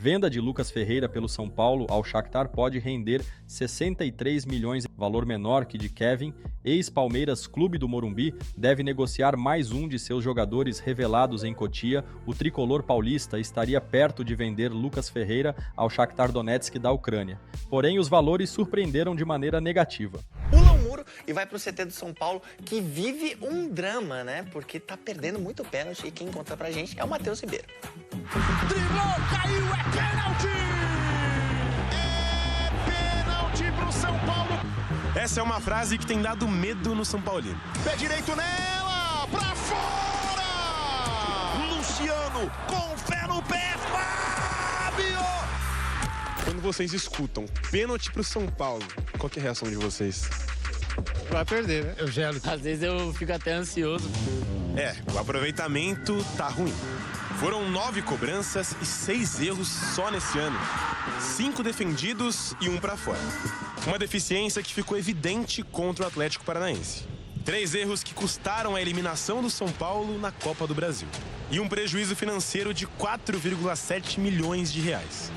Venda de Lucas Ferreira pelo São Paulo ao Shakhtar pode render 63 milhões, valor menor que de Kevin. Ex-Palmeiras Clube do Morumbi deve negociar mais um de seus jogadores revelados em Cotia. O tricolor paulista estaria perto de vender Lucas Ferreira ao Shakhtar Donetsk da Ucrânia. Porém, os valores surpreenderam de maneira negativa. Pula o muro e vai pro CT do São Paulo, que vive um drama, né? Porque tá perdendo muito pênalti e quem conta pra gente é o Matheus Ribeiro. Driblou, caiu, é pênalti! É pênalti pro São Paulo. Essa é uma frase que tem dado medo no São Paulino. Pé direito nela, pra fora! Luciano, com fé no pé, Fábio! Quando vocês escutam pênalti pro São Paulo, qual que é a reação de vocês? Vai perder, né? Eu gelo. Às vezes eu fico até ansioso. O aproveitamento tá ruim. Foram 9 cobranças e 6 erros só nesse ano. 5 defendidos e 1 para fora. Uma deficiência que ficou evidente contra o Atlético Paranaense. 3 erros que custaram a eliminação do São Paulo na Copa do Brasil. E um prejuízo financeiro de 4,7 milhões de reais.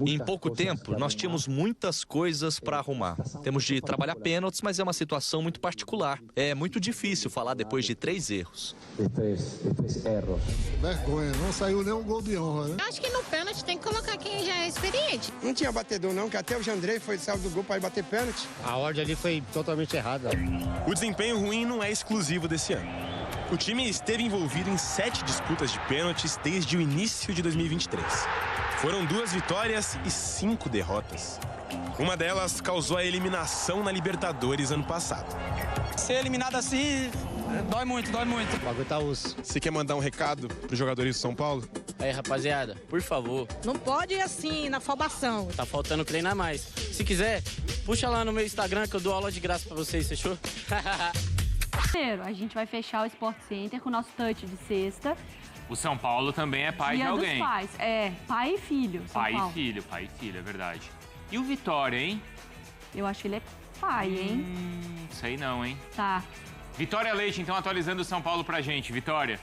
Em pouco tempo, nós tínhamos muitas coisas para arrumar. Temos de trabalhar pênaltis, mas é uma situação muito particular. É muito difícil falar depois de 3 erros. Vergonha, não saiu nem um gol de honra, né? Eu acho que no pênalti tem que colocar quem já é experiente. Não tinha batedor não, que até o Jandrei saiu do gol para ir bater pênalti. A ordem ali foi totalmente errada. O desempenho ruim não é exclusivo desse ano. O time esteve envolvido em 7 disputas de pênaltis desde o início de 2023. Foram 2 vitórias e 5 derrotas. Uma delas causou a eliminação na Libertadores ano passado. Ser eliminado assim, dói muito, dói muito. O bagulho tá osso. Você quer mandar um recado para os jogadores do São Paulo? Aí, rapaziada, por favor, Não pode ir assim, na afobação. tá faltando treinar mais. Se quiser, puxa lá no meu Instagram que eu dou aula de graça pra vocês, fechou? A gente vai fechar o Sport Center com o nosso touch de sexta. O São Paulo também é pai de Dia alguém. dos pais. Pai e filho. São Paulo. Pai e filho, é verdade. E o Vitória, hein? Eu acho que ele é pai, hein? Sei não, hein? Tá. Vitória Leite, então, atualizando o São Paulo pra gente. Vitória.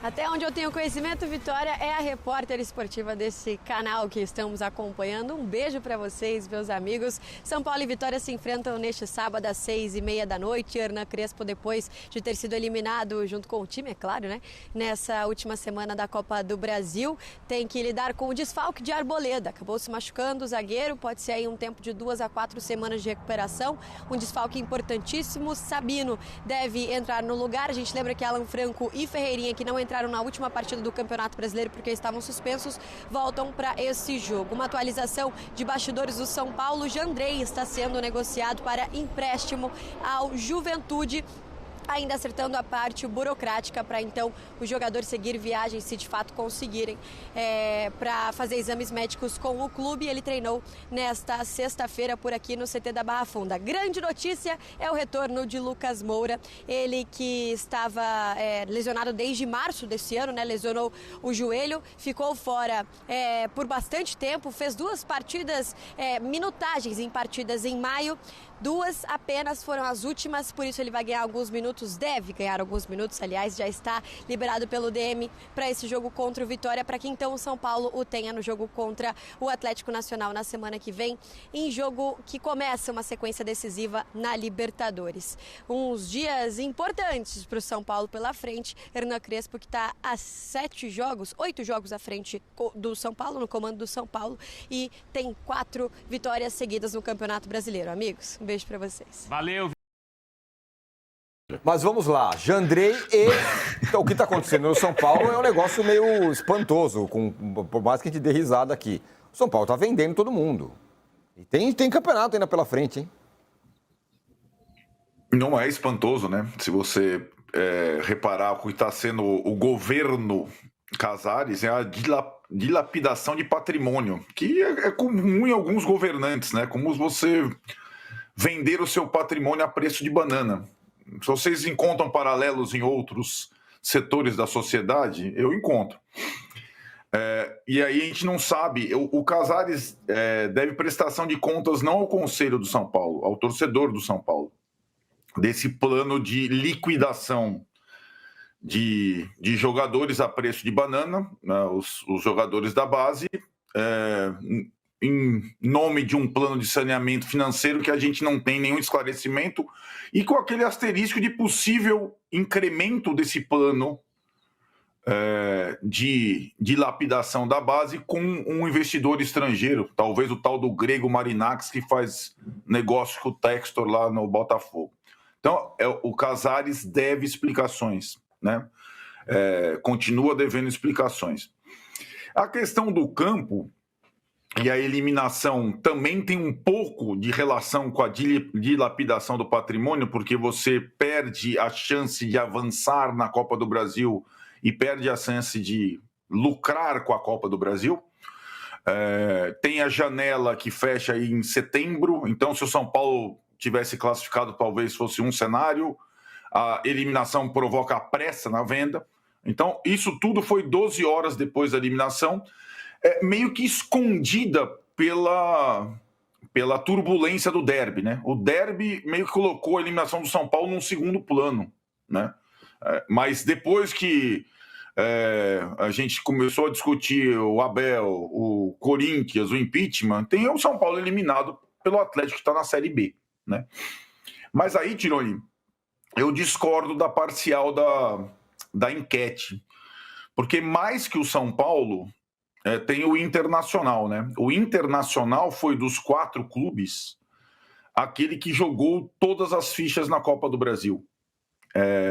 Até onde eu tenho conhecimento, Vitória é a repórter esportiva desse canal que estamos acompanhando. Um beijo para vocês, meus amigos. São Paulo e Vitória se enfrentam neste sábado às 6h30 da noite. Hernan Crespo, depois de ter sido eliminado junto com o time, é claro, né? Nessa última semana da Copa do Brasil, tem que lidar com o desfalque de Arboleda. Acabou se machucando o zagueiro, pode ser aí um tempo de 2 a 4 semanas de recuperação. Um desfalque importantíssimo. Sabino deve entrar no lugar. A gente lembra que Alan Franco e Ferreirinha, que não entraram na última partida do Campeonato Brasileiro porque estavam suspensos, voltam para esse jogo. Uma atualização de bastidores do São Paulo: Jandrei está sendo negociado para empréstimo ao Juventude, ainda acertando a parte burocrática para então o jogador seguir viagem, se de fato conseguirem, para fazer exames médicos com o clube. Ele treinou nesta sexta-feira por aqui no CT da Barra Funda. Grande notícia é o retorno de Lucas Moura, ele que estava lesionado desde março desse ano, né? Lesionou o joelho, ficou fora por bastante tempo, fez 2 partidas, minutagens em partidas em maio. 2 apenas foram as últimas, por isso ele vai ganhar alguns minutos, deve ganhar alguns minutos, aliás, já está liberado pelo DM para esse jogo contra o Vitória, para que então o São Paulo o tenha no jogo contra o Atlético Nacional na semana que vem, em jogo que começa uma sequência decisiva na Libertadores. Uns dias importantes para o São Paulo pela frente. Hernan Crespo, que está a 8 jogos à frente do São Paulo, no comando do São Paulo, e tem 4 vitórias seguidas no Campeonato Brasileiro. Amigos, um beijo para vocês. Valeu. Mas vamos lá, Jandrei Então, o que está acontecendo no São Paulo é um negócio meio espantoso, por mais que a gente dê risada aqui. O São Paulo está vendendo todo mundo. E tem campeonato ainda pela frente, hein? Não é espantoso, né? Se você reparar o que está sendo o governo Casares, é a dilapidação de patrimônio, que é comum em alguns governantes, né? Como você vender o seu patrimônio a preço de banana. Se vocês encontram paralelos em outros setores da sociedade, eu encontro. E aí a gente não sabe, o Casares deve prestação de contas não ao Conselho do São Paulo, ao torcedor do São Paulo, desse plano de liquidação de jogadores a preço de banana, né, os jogadores da base, em nome de um plano de saneamento financeiro que a gente não tem nenhum esclarecimento, e com aquele asterisco de possível incremento desse plano de lapidação da base com um investidor estrangeiro, talvez o tal do grego Marinax, que faz negócio com o Textor lá no Botafogo. Então, o Casares deve explicações, né? Continua devendo explicações. A questão do campo e a eliminação também tem um pouco de relação com a dilapidação do patrimônio, porque você perde a chance de avançar na Copa do Brasil e perde a chance de lucrar com a Copa do Brasil. Tem a janela que fecha aí em setembro, então se o São Paulo tivesse classificado, talvez fosse um cenário. A eliminação provoca a pressa na venda. Então, isso tudo foi 12 horas depois da eliminação, meio que escondida pela turbulência do derby, né? O derby meio que colocou a eliminação do São Paulo num segundo plano, né? Mas depois que a gente começou a discutir o Abel, o Corinthians, o impeachment, tem o São Paulo eliminado pelo Atlético, que está na Série B, né? Mas aí, Tironi, eu discordo da parcial da enquete, porque mais que o São Paulo, tem o Internacional, né? O Internacional foi dos 4 clubes aquele que jogou todas as fichas na Copa do Brasil,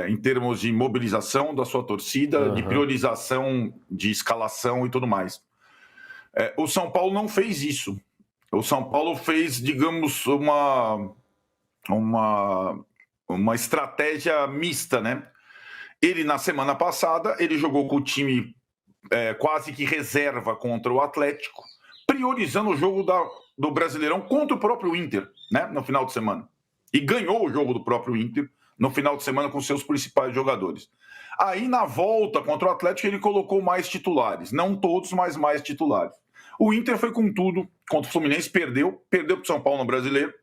em termos de mobilização da sua torcida, de priorização de escalação e tudo mais. O São Paulo não fez isso. O São Paulo fez, digamos, uma estratégia mista, né? Ele, na semana passada, ele jogou com o time quase que reserva contra o Atlético, priorizando o jogo do Brasileirão contra o próprio Inter, né? No final de semana. E ganhou o jogo do próprio Inter no final de semana com seus principais jogadores. Aí, na volta contra o Atlético, ele colocou mais titulares. Não todos, mas mais titulares. O Inter foi com tudo contra o Fluminense, perdeu para o São Paulo no Brasileiro.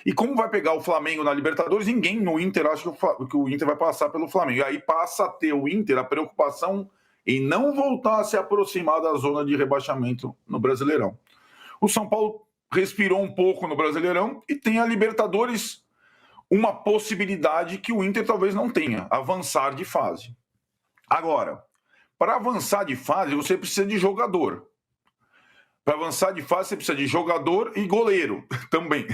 E como vai pegar o Flamengo na Libertadores, ninguém no Inter acha que o Inter vai passar pelo Flamengo. E aí passa a ter o Inter a preocupação em não voltar a se aproximar da zona de rebaixamento no Brasileirão. O São Paulo respirou um pouco no Brasileirão e tem a Libertadores, uma possibilidade que o Inter talvez não tenha, avançar de fase. Agora, para avançar de fase, você precisa de jogador. Para avançar de fase, você precisa de jogador e goleiro também,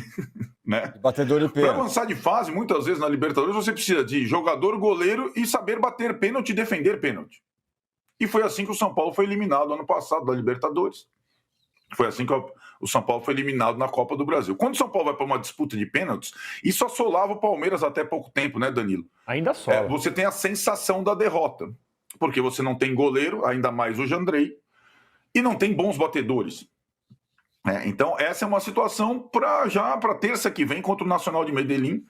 né? Batedor de pênalti. Para avançar de fase, muitas vezes na Libertadores, você precisa de jogador, goleiro e saber bater pênalti e defender pênalti. E foi assim que o São Paulo foi eliminado ano passado da Libertadores. Foi assim que o São Paulo foi eliminado na Copa do Brasil. Quando o São Paulo vai para uma disputa de pênaltis, isso assolava o Palmeiras até pouco tempo, né, Danilo? Ainda assola. Você tem a sensação da derrota, porque você não tem goleiro, ainda mais o Jandrei, e não tem bons batedores. Então, essa é uma situação para terça que vem contra o Nacional de Medellín.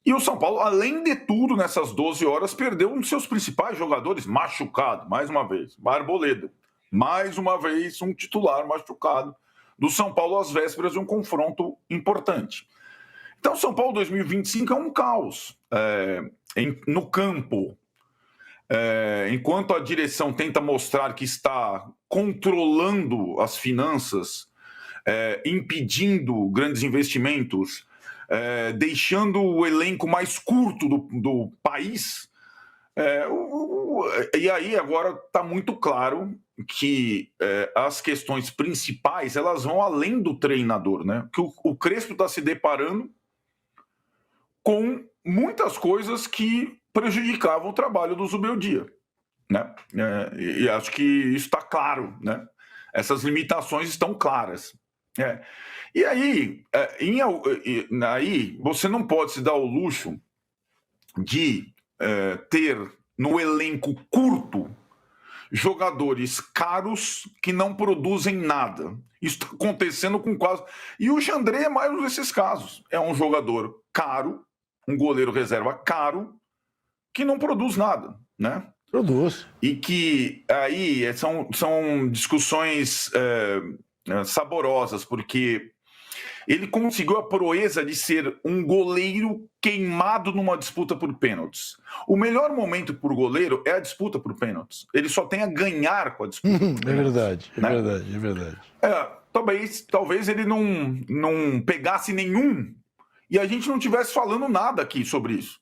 E o São Paulo, além de tudo, nessas 12 horas, perdeu um dos seus principais jogadores machucado, mais uma vez, Arboleda. Mais uma vez, um titular machucado do São Paulo às vésperas de um confronto importante. Então, São Paulo 2025 é um caos no campo. Enquanto a direção tenta mostrar que está controlando as finanças, impedindo grandes investimentos, deixando o elenco mais curto do país, e aí agora está muito claro que as questões principais elas vão além do treinador, né? Que o Crespo está se deparando com muitas coisas que prejudicavam o trabalho do Zubeldia, né? E acho que isso está claro, né? Essas limitações estão claras. E aí, aí você não pode se dar o luxo de ter no elenco curto jogadores caros que não produzem nada. Isso está acontecendo com quase... E o Jandrei é mais um desses casos. É um jogador caro, um goleiro reserva caro, que não produz nada, né? Produz. E que aí são discussões saborosas, porque ele conseguiu a proeza de ser um goleiro queimado numa disputa por pênaltis. O melhor momento por goleiro é a disputa por pênaltis. Ele só tem a ganhar com a disputa por pênaltis. É verdade, né? é verdade. Talvez ele não pegasse nenhum e a gente não estivesse falando nada aqui sobre isso.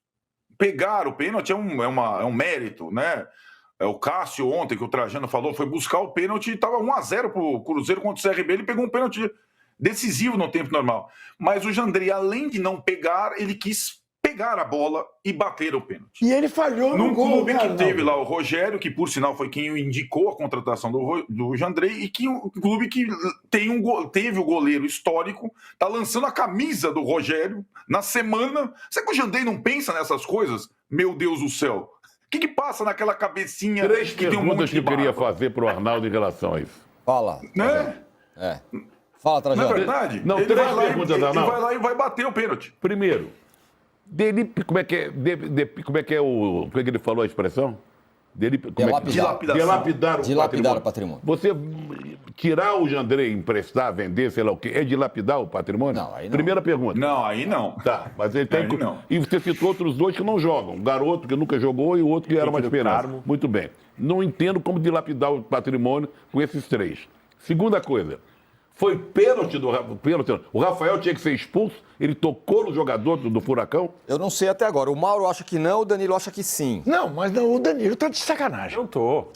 Pegar o pênalti é um mérito, né? O Cássio ontem, que o Trajano falou, foi buscar o pênalti e estava 1-0 para o Cruzeiro contra o CRB, ele pegou um pênalti decisivo no tempo normal. Mas o Jandrei, além de não pegar, ele quis pegar a bola e bater o pênalti. E ele falhou no gol. Num clube que teve lá o Rogério, que por sinal foi quem indicou a contratação do Jandrei, e que um clube que teve o goleiro histórico, tá lançando a camisa do Rogério na semana. Será que o Jandrei não pensa nessas coisas? Meu Deus do céu. O que passa naquela cabecinha? Três que tem um monte perguntas que eu de queria barba? fazer para o Arnaldo em relação a isso. Fala. Né? Fala, Trajano. Não é verdade? Não, ele três vai lá perguntas, ele Arnaldo. vai lá e vai bater o pênalti. Primeiro, como é que ele falou a expressão? Dilapidar o patrimônio. Você tirar o Jandrei, emprestar, vender, sei lá o quê, é dilapidar o patrimônio? Não, aí não. Primeira pergunta. Não, aí não. Tá, mas ele tem Aí não. E você citou outros dois que não jogam. Um garoto que nunca jogou e o outro que era uma esperança. Muito bem. Não entendo como dilapidar o patrimônio com esses três. Segunda coisa. Foi pênalti pênalti. O Rafael tinha que ser expulso, ele tocou no jogador do Furacão? Eu não sei até agora. O Mauro acha que não, o Danilo acha que sim. Não, mas não, o Danilo tá de sacanagem. Eu tô.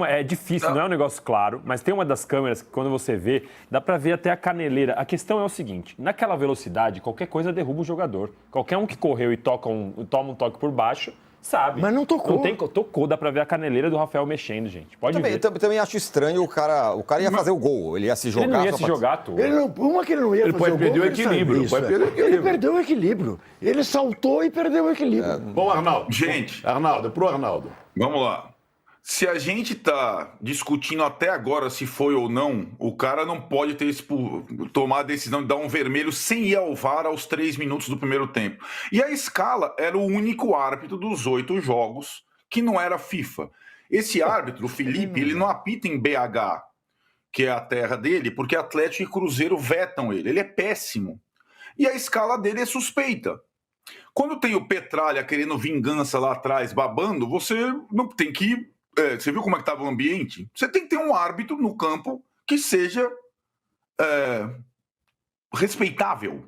É difícil, não é um negócio claro, mas tem uma das câmeras que quando você vê, dá pra ver até a caneleira. A questão é o seguinte, naquela velocidade, qualquer coisa derruba o jogador. Qualquer um que correu e toma um toque por baixo, sabe. Mas não tocou. Tocou, dá pra ver a caneleira do Rafael mexendo, gente. Pode ver. Também acho estranho o cara ia fazer o gol, ele ia se jogar. Ele não ia se jogar, Arthur. Uma que ele não ia fazer o gol. Ele perdeu o equilíbrio. Ele saltou e perdeu o equilíbrio. Bom, Arnaldo. Gente. Pro Arnaldo. Vamos lá. Se a gente tá discutindo até agora se foi ou não, o cara não pode tomar a decisão de dar um vermelho sem ir ao VAR aos 3 minutos do primeiro tempo. E a Scala era o único árbitro dos 8 jogos que não era FIFA. Esse árbitro, o Felipe, ele não apita em BH, que é a terra dele, porque Atlético e Cruzeiro vetam ele. Ele é péssimo. E a escala dele é suspeita. Quando tem o Petralha querendo vingança lá atrás, babando, você não tem que... você viu como é que estava o ambiente? Você tem que ter um árbitro no campo que seja respeitável,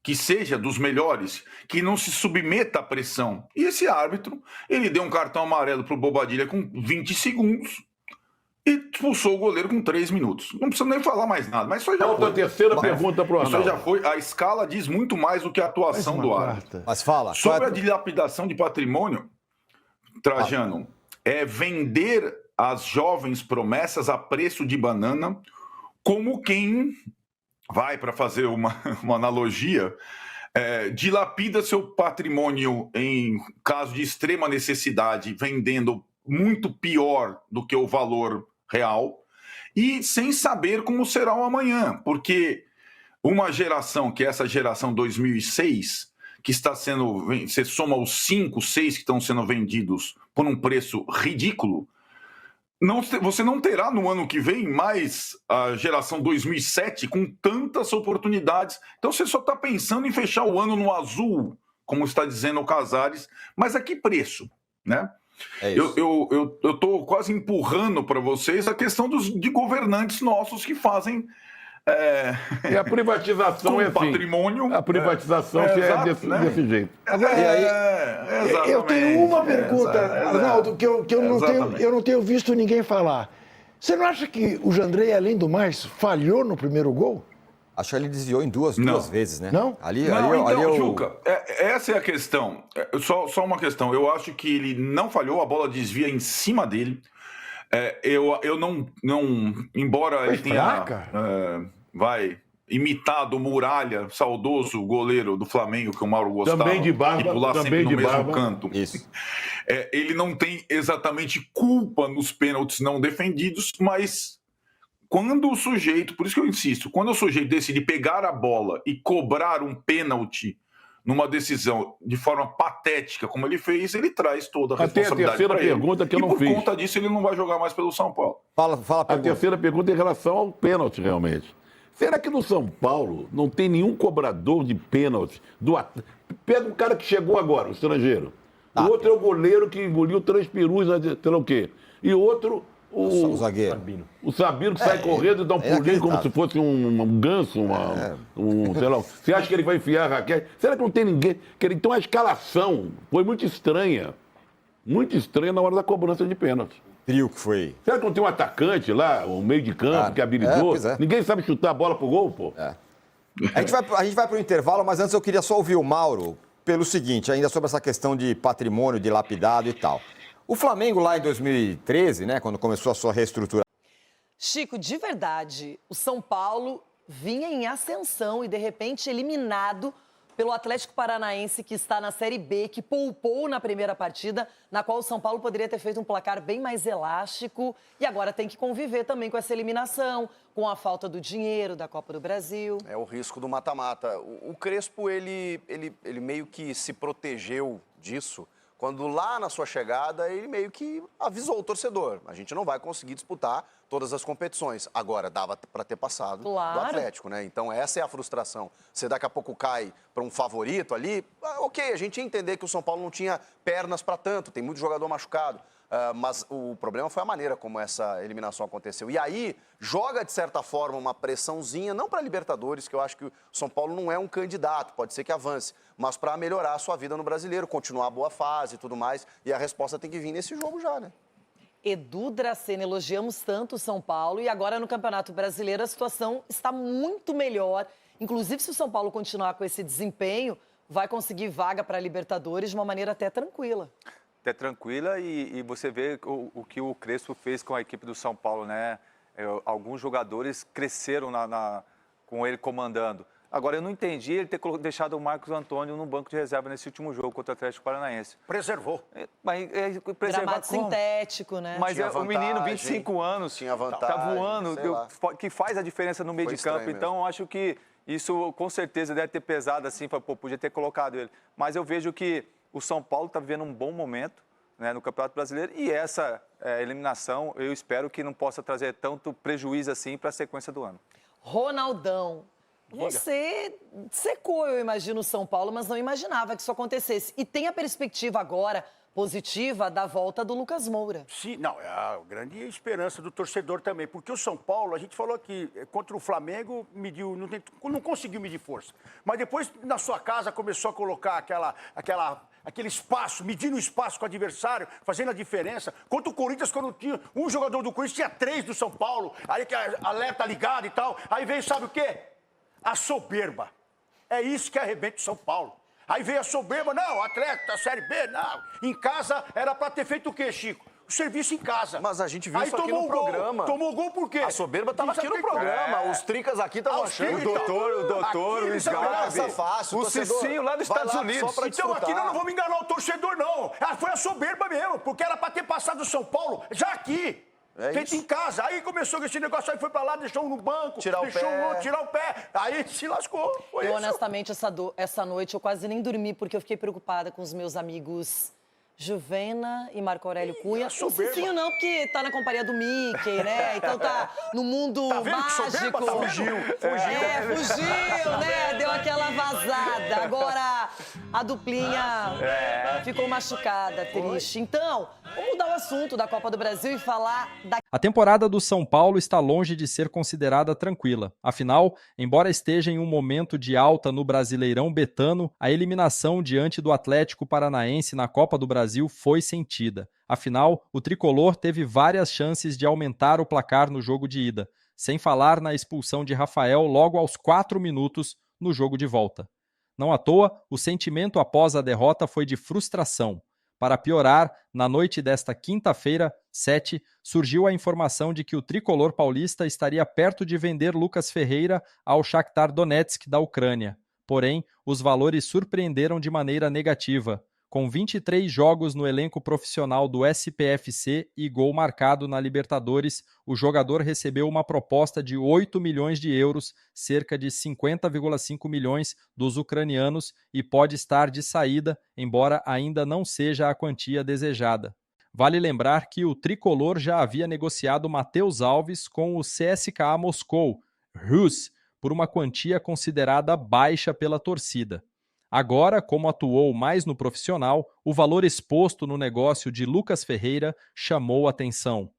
que seja dos melhores, que não se submeta à pressão. E esse árbitro, ele deu um cartão amarelo para o Bobadilha com 20 segundos e expulsou o goleiro com 3 minutos. Não precisa nem falar mais nada, mas isso já foi. A terceira pergunta para o Arnaldo. Isso já foi. A escala diz muito mais do que a atuação do árbitro. Mas fala. Sobre a dilapidação de patrimônio, Trajano, é vender as jovens promessas a preço de banana, como quem vai, para fazer uma analogia, dilapida seu patrimônio em caso de extrema necessidade, vendendo muito pior do que o valor real, e sem saber como será o amanhã, porque uma geração, que é essa geração 2006, que está sendo, você soma os 5, 6 que estão sendo vendidos por um preço ridículo, você não terá no ano que vem mais a geração 2007 com tantas oportunidades. Então você só está pensando em fechar o ano no azul, como está dizendo o Casares, mas a que preço, né? Eu estou quase empurrando para vocês a questão de governantes nossos que fazem... E a privatização é assim. Patrimônio. A privatização desse jeito. Eu tenho uma pergunta, Arnaldo, que eu não tenho visto ninguém falar. Você não acha que o Jandrei, além do mais, falhou no primeiro gol? Acho que ele desviou em duas vezes, né? Não? Juca, essa é a questão. Só uma questão. Eu acho que ele não falhou, a bola desvia em cima dele. Eu não embora ele tenha imitado o Muralha, saudoso goleiro do Flamengo que o Mauro gostava, também de barba, e pular sempre no mesmo barba. canto. Isso. Ele não tem exatamente culpa nos pênaltis não defendidos, mas quando o sujeito, por isso que eu insisto, quando o sujeito decide pegar a bola e cobrar um pênalti numa decisão de forma patética, como ele fez, ele traz toda a responsabilidade. Até a terceira pergunta que eu não fiz. E por conta disso, ele não vai jogar mais pelo São Paulo. Fala a terceira pergunta é em relação ao pênalti, realmente. Será que no São Paulo não tem nenhum cobrador de pênalti? Pega um cara que chegou agora, o estrangeiro. O outro é o goleiro que engoliu 3 perus, sei lá o quê. E outro, o zagueiro. O Sabino que sai correndo e dá um pulinho como se fosse um ganso, sei lá. Você acha que ele vai enfiar a raquete? Será que não tem ninguém? Então a escalação foi muito estranha na hora da cobrança de pênalti. Trio que foi. Será que não tem um atacante lá, um meio de campo que habilitou? Ninguém sabe chutar a bola pro gol, pô? A gente vai para o intervalo, mas antes eu queria só ouvir o Mauro pelo seguinte, ainda sobre essa questão de patrimônio dilapidado e tal. O Flamengo lá em 2013, né, quando começou a sua reestruturação... Chico, de verdade, o São Paulo vinha em ascensão e, de repente, eliminado pelo Atlético Paranaense, que está na Série B, que poupou na primeira partida, na qual o São Paulo poderia ter feito um placar bem mais elástico e agora tem que conviver também com essa eliminação, com a falta do dinheiro da Copa do Brasil. É o risco do mata-mata. O Crespo, ele meio que se protegeu disso, quando lá na sua chegada ele meio que avisou o torcedor. A gente não vai conseguir disputar todas as competições. Agora, dava para ter passado do Atlético, né? Então, essa é a frustração. Você daqui a pouco cai para um favorito ali, ok, a gente ia entender que o São Paulo não tinha pernas para tanto, tem muito jogador machucado. Mas o problema foi a maneira como essa eliminação aconteceu. E aí, joga, de certa forma, uma pressãozinha, não para a Libertadores, que eu acho que o São Paulo não é um candidato, pode ser que avance, mas para melhorar a sua vida no Brasileiro, continuar a boa fase e tudo mais. E a resposta tem que vir nesse jogo já, né? Edu Dracena, elogiamos tanto o São Paulo e agora no Campeonato Brasileiro a situação está muito melhor. Inclusive, se o São Paulo continuar com esse desempenho, vai conseguir vaga para a Libertadores de uma maneira até tranquila. Até tranquila e você vê o que o Crespo fez com a equipe do São Paulo, né? Alguns jogadores cresceram com ele comandando. Agora, eu não entendi ele ter deixado o Marcos Antônio no banco de reserva nesse último jogo contra o Atlético Paranaense. Preservou. Gramado sintético, né? Mas o menino, 25 anos, tinha vantagem, tá voando, que faz a diferença no meio de campo. Então, eu acho que isso, com certeza, deve ter pesado assim, podia ter colocado ele. Mas eu vejo que o São Paulo está vivendo um bom momento, né, no Campeonato Brasileiro e essa eliminação, eu espero que não possa trazer tanto prejuízo assim para a sequência do ano. Ronaldão. Você secou, eu imagino, o São Paulo, mas não imaginava que isso acontecesse. E tem a perspectiva agora positiva da volta do Lucas Moura. Sim, não, é a grande esperança do torcedor também, porque o São Paulo, a gente falou que contra o Flamengo não conseguiu medir força. Mas depois, na sua casa, começou a colocar aquele espaço, medindo o espaço com o adversário, fazendo a diferença. Contra o Corinthians, quando tinha um jogador do Corinthians, tinha 3 do São Paulo, aí que a alerta ligada e tal. Aí veio, sabe o quê? A soberba. É isso que arrebenta o São Paulo. Aí veio a soberba, não, atleta, Série B, não. Em casa era pra ter feito o quê, Chico? O serviço em casa. Mas a gente viu isso aqui no programa. Tomou gol por quê? A soberba tava aqui no programa. Os tricas aqui estavam achando. O doutor, o Sgarbi, o Cicinho lá dos Estados Unidos. Então aqui nós não vamos enganar o torcedor, não. Foi a soberba mesmo, porque era pra ter passado o São Paulo já aqui. Feito em casa. Aí começou com esse negócio, aí foi pra lá, deixou um no banco, tirar o pé. Aí se lascou. Eu, honestamente, essa noite eu quase nem dormi, porque eu fiquei preocupada com os meus amigos Juvena e Marco Aurélio Cunha. O Cicinho não, porque tá na companhia do Mickey, né? Então tá no mundo mágico. Fugiu, né? Deu aquela vazada. Agora a duplinha ficou machucada, triste. Então, vamos mudar o assunto da Copa do Brasil e falar da... A temporada do São Paulo está longe de ser considerada tranquila. Afinal, embora esteja em um momento de alta no Brasileirão betano, a eliminação diante do Atlético Paranaense na Copa do Brasil foi sentida. Afinal, o tricolor teve várias chances de aumentar o placar no jogo de ida, sem falar na expulsão de Rafael logo aos 4 minutos no jogo de volta. Não à toa, o sentimento após a derrota foi de frustração. Para piorar, na noite desta quinta-feira, 7, surgiu a informação de que o tricolor paulista estaria perto de vender Lucas Ferreira ao Shakhtar Donetsk da Ucrânia. Porém, os valores surpreenderam de maneira negativa. Com 23 jogos no elenco profissional do SPFC e gol marcado na Libertadores, o jogador recebeu uma proposta de 8 milhões de euros, cerca de 50,5 milhões dos ucranianos, e pode estar de saída, embora ainda não seja a quantia desejada. Vale lembrar que o tricolor já havia negociado Matheus Alves com o CSKA Moscou, Rus, por uma quantia considerada baixa pela torcida. Agora, como atuou mais no profissional, o valor exposto no negócio de Lucas Ferreira chamou atenção.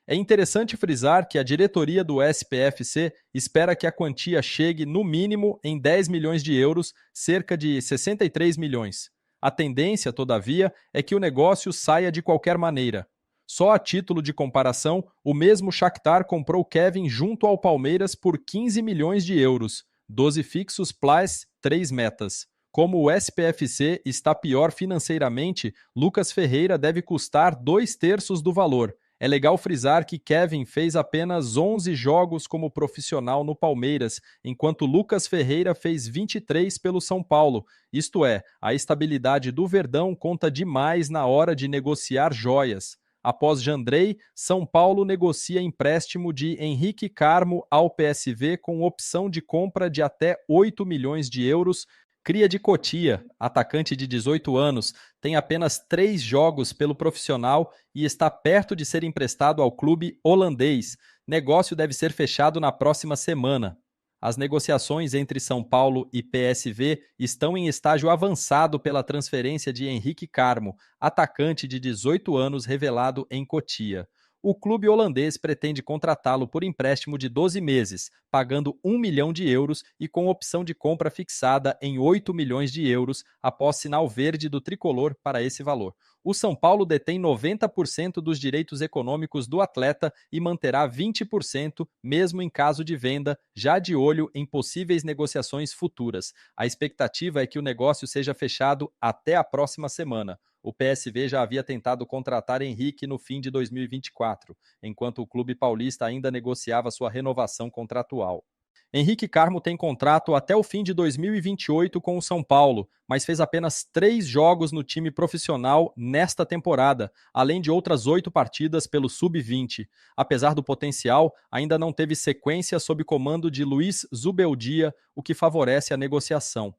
É interessante frisar que a diretoria do SPFC espera que a quantia chegue no mínimo em 10 milhões de euros, cerca de 63 milhões. A tendência, todavia, é que o negócio saia de qualquer maneira. Só a título de comparação, o mesmo Shakhtar comprou Kevin junto ao Palmeiras por 15 milhões de euros, 12 fixos plus 3 metas. Como o SPFC está pior financeiramente, Lucas Ferreira deve custar 2/3 do valor. É legal frisar que Kevin fez apenas 11 jogos como profissional no Palmeiras, enquanto Lucas Ferreira fez 23 pelo São Paulo. Isto é, a estabilidade do Verdão conta demais na hora de negociar joias. Após Jandrei, São Paulo negocia empréstimo de Henrique Carmo ao PSV com opção de compra de até 8 milhões de euros. Cria de Cotia, atacante de 18 anos, tem apenas 3 jogos pelo profissional e está perto de ser emprestado ao clube holandês. Negócio deve ser fechado na próxima semana. As negociações entre São Paulo e PSV estão em estágio avançado pela transferência de Henrique Carmo, atacante de 18 anos revelado em Cotia. O clube holandês pretende contratá-lo por empréstimo de 12 meses, pagando 1 milhão de euros e com opção de compra fixada em 8 milhões de euros após sinal verde do tricolor para esse valor. O São Paulo detém 90% dos direitos econômicos do atleta e manterá 20% mesmo em caso de venda, já de olho em possíveis negociações futuras. A expectativa é que o negócio seja fechado até a próxima semana. O PSV já havia tentado contratar Henrique no fim de 2024, enquanto o clube paulista ainda negociava sua renovação contratual. Henrique Carmo tem contrato até o fim de 2028 com o São Paulo, mas fez apenas 3 jogos no time profissional nesta temporada, além de outras 8 partidas pelo Sub-20. Apesar do potencial, ainda não teve sequência sob comando de Luiz Zubeldia, o que favorece a negociação.